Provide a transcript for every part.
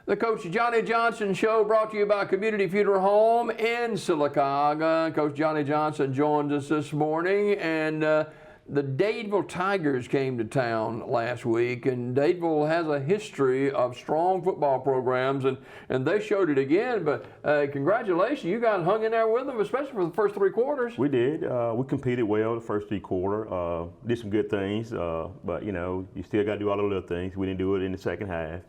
The Coach Johnny Johnson Show brought to you by Community Funeral Home in Sylacauga. Coach Johnny Johnson joins us this morning, and the Dadeville Tigers came to town last week, and Dadeville has a history of strong football programs, and they showed it again. But congratulations, you guys hung in there with them, especially for the first three quarters. We did. We competed well the first three quarters, did some good things, but you know, you still got to do all the little things. We didn't do it in the second half.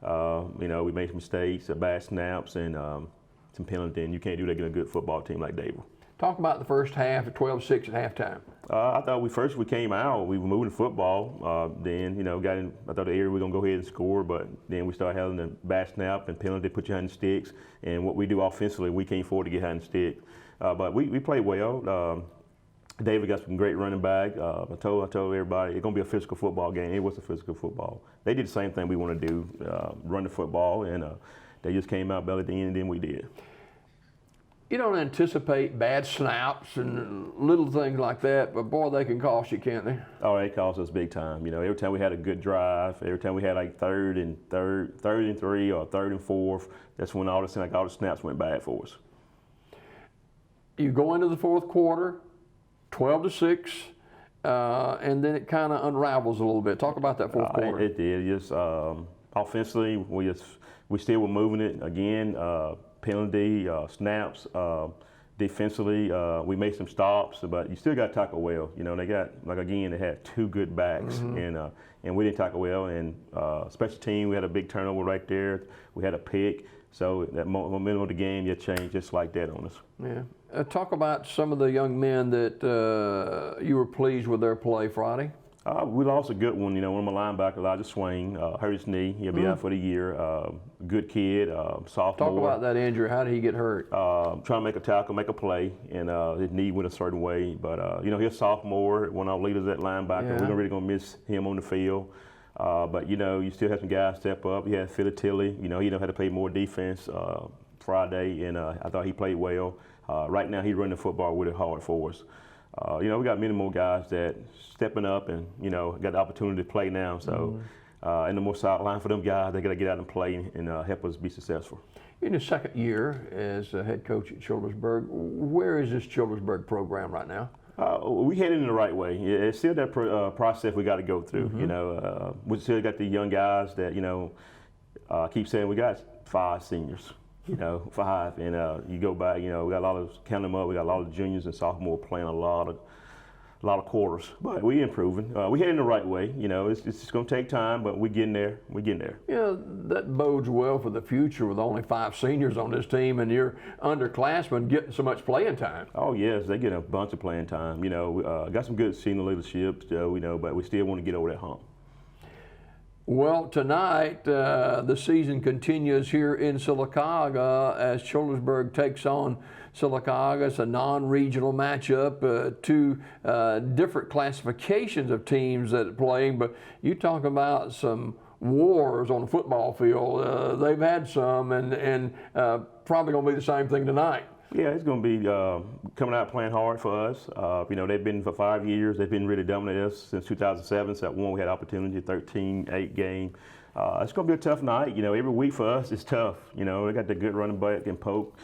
You know, we made some mistakes, bad snaps, and some penalties, and you can't do that against a good football team like Dadeville. Talk about the first half at 12-6 at halftime. I thought we came out, we were moving the football. Then, you know, I thought the area we were going to go ahead and score, but then we started having the bad snap and penalty, put you behind the sticks. And what we do offensively, we can't afford to get behind the stick. But we played well. David got some great running back. I told everybody it's going to be a physical football game. It was a physical football. They did the same thing we want to do, run the football, and they just came out better at the end than we did. You don't anticipate bad snaps and little things like that, but boy, they can cost you, can't they? Oh, they cost us big time. You know, every time we had a good drive, every time we had like third and three or third and fourth, that's when all the snaps went bad for us. You go into the fourth quarter, 12-6, and then it kind of unravels a little bit. Talk about that fourth quarter. It did. Just offensively, we still were moving it again. Penalty, snaps. Defensively, we made some stops, but you still got to tackle well. You know, they had two good backs, and we didn't tackle well. And special team, we had a big turnover right there. We had a pick, so that momentum of the game changed just like that on us. Yeah. Talk about some of the young men that you were pleased with their play Friday. We lost a good one. You know, one of my linebackers, Elijah Swain, hurt his knee. He'll be out for the year. Good kid, sophomore. Talk about that injury. How did he get hurt? Trying to make a tackle, make a play, and his knee went a certain way. But, you know, he's a sophomore, one of our leaders at linebacker. Yeah. We're really going to miss him on the field. But, you know, you still have some guys step up. You had Philly Tilly. You know, he had to play more defense Friday, and I thought he played well. Right now, he's running the football really hard for us. You know, we got many more guys that stepping up and, you know, got the opportunity to play now. So, and the more sideline for them guys, they got to get out and play and help us be successful. In his second year as head coach at Childersburg, where is this Childersburg program right now? We heading in the right way. It's still that process we got to go through. You know, we still got the young guys that, you know, keep saying we got 5 seniors. You know, 5, and you go back. You know, we got a lot of count them up. We got a lot of juniors and sophomores playing a lot of quarters. But we improving. We heading the right way. You know, it's just going to take time, but we getting there. We getting there. Yeah, that bodes well for the future with only 5 seniors on this team, and your underclassmen getting so much playing time. Oh yes, they get a bunch of playing time. You know, got some good senior leadership. You know, but we still want to get over that hump. Well, tonight the season continues here in Sylacauga as Childersburg takes on Sylacauga. It's a non-regional matchup, 2 different classifications of teams that are playing, but you talk about some wars on the football field. They've had some, and probably going to be the same thing tonight. Yeah, it's going to be coming out playing hard for us. You know, they've been for 5 years. They've been really dominating us since 2007. So that one we had opportunity, 13-8 game. It's going to be a tough night. You know, every week for us is tough. You know, they got the good running back and Pope,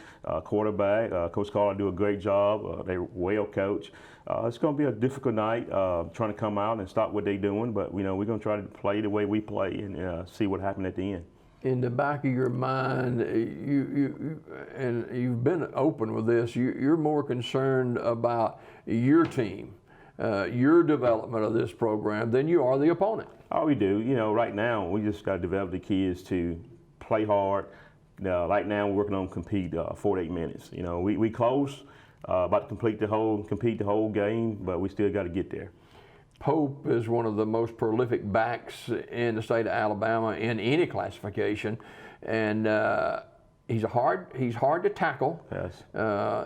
quarterback. Coach Carter do a great job. They're well coached. It's going to be a difficult night trying to come out and stop what they're doing. But, you know, we're going to try to play the way we play and see what happens at the end. In the back of your mind, and you've been open with this, you're more concerned about your team, your development of this program than you are the opponent. Oh, we do. You know, right now we just got to develop the kids to play hard. Right now we're working on compete 48 minutes. You know, we close, about to compete the whole game, but we still got to get there. Pope is one of the most prolific backs in the state of Alabama in any classification, and he's hard to tackle. Yes.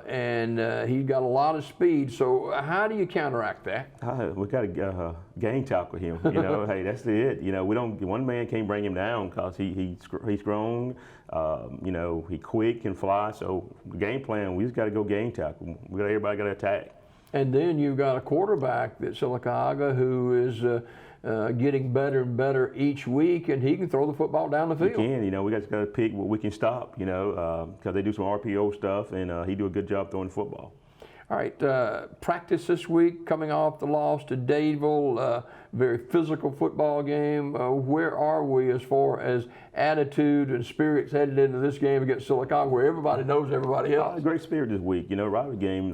And he's got a lot of speed. So how do you counteract that? We got to gang tackle him. You know, hey, that's it. You know, we don't. One man can't bring him down because he's grown. You know, he quick and fly. So the game plan, we just got to go gang tackle. Everybody got to attack. And then you've got a quarterback at Sylacauga who is getting better and better each week, and he can throw the football down the field. He can, we got to pick what we can stop, because they do some RPO stuff, and he do a good job throwing the football. All right, practice this week, coming off the loss to Dadeville, very physical football game. Where are we as far as attitude and spirits headed into this game against Sylacauga, where everybody knows everybody else? Great spirit this week. Rivalry game,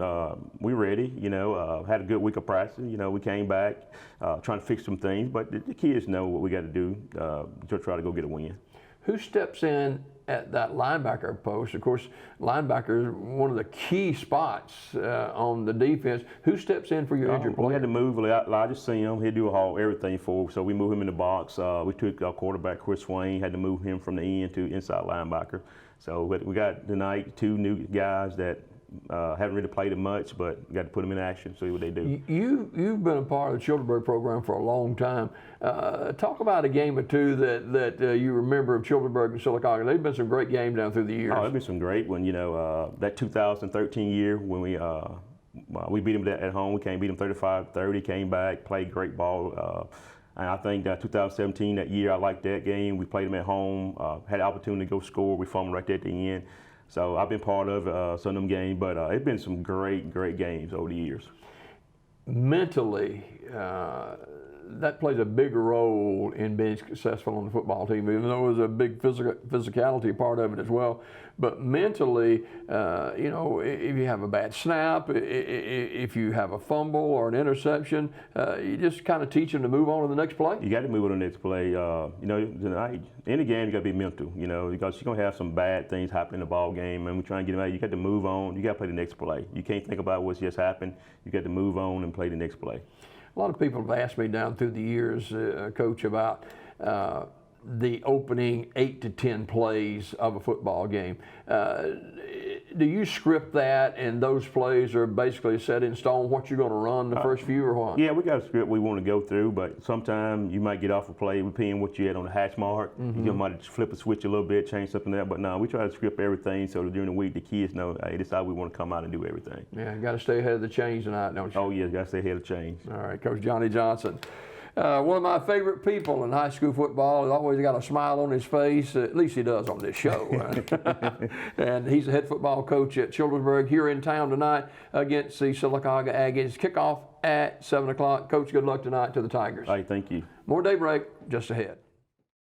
we ready, had a good week of practice. We came back trying to fix some things, but the kids know what we got to do to try to go get a win. Who steps in at that linebacker post? Of course, linebacker is one of the key spots on the defense. Who steps in for your injured player? We had to move Elijah Sim. He'd do everything for us. So we moved him in the box. We took our quarterback, Chris Swain, had to move him from the end to inside linebacker. So we got tonight 2 new guys that haven't really played it much, but got to put them in action, see what they do. You've been a part of the Childersburg program for a long time. Talk about a game or two that you remember of Childersburg and Sylacauga. They've been some great games down through the years. Oh, there's been some great ones. That 2013 year when we beat them at home, we came beat them 35-30. Came back, played great ball. And I think that 2017, that year, I liked that game. We played them at home, had the opportunity to go score. We fumbled right there at the end. So I've been part of some of them games, but it's been some great games over the years. Mentally, that plays a big role in being successful on the football team, even though there's a big physicality part of it as well. But mentally, if you have a bad snap, if you have a fumble or an interception, you just kind of teach them to move on to the next play. You got to move on to the next play. Tonight, in the game, you got to be mental, because you're going to have some bad things happen in the ball game, and we're trying to get them out. You got to move on. You got to play the next play. You can't think about what's just happened. You got to move on and play the next play. A lot of people have asked me down through the years, Coach, about the opening 8 to 10 plays of a football game. Do you script that, and those plays are basically set in stone what you're going to run the first few, or what? Yeah, we got a script we want to go through, but sometimes you might get off a play depending what you had on the hatch mark. Mm-hmm. You might flip a switch a little bit, change something there, but no, we try to script everything so that during the week the kids know, hey, this is how we want to come out and do everything. Yeah, got to stay ahead of the change tonight, don't you? Oh, yeah, got to stay ahead of the change. All right, Coach Johnny Johnson. One of my favorite people in high school football. He's always got a smile on his face. At least he does on this show. And he's the head football coach at Childersburg, here in town tonight against the Sylacauga Aggies. Kickoff at 7 o'clock. Coach, good luck tonight to the Tigers. All right, thank you. More daybreak just ahead.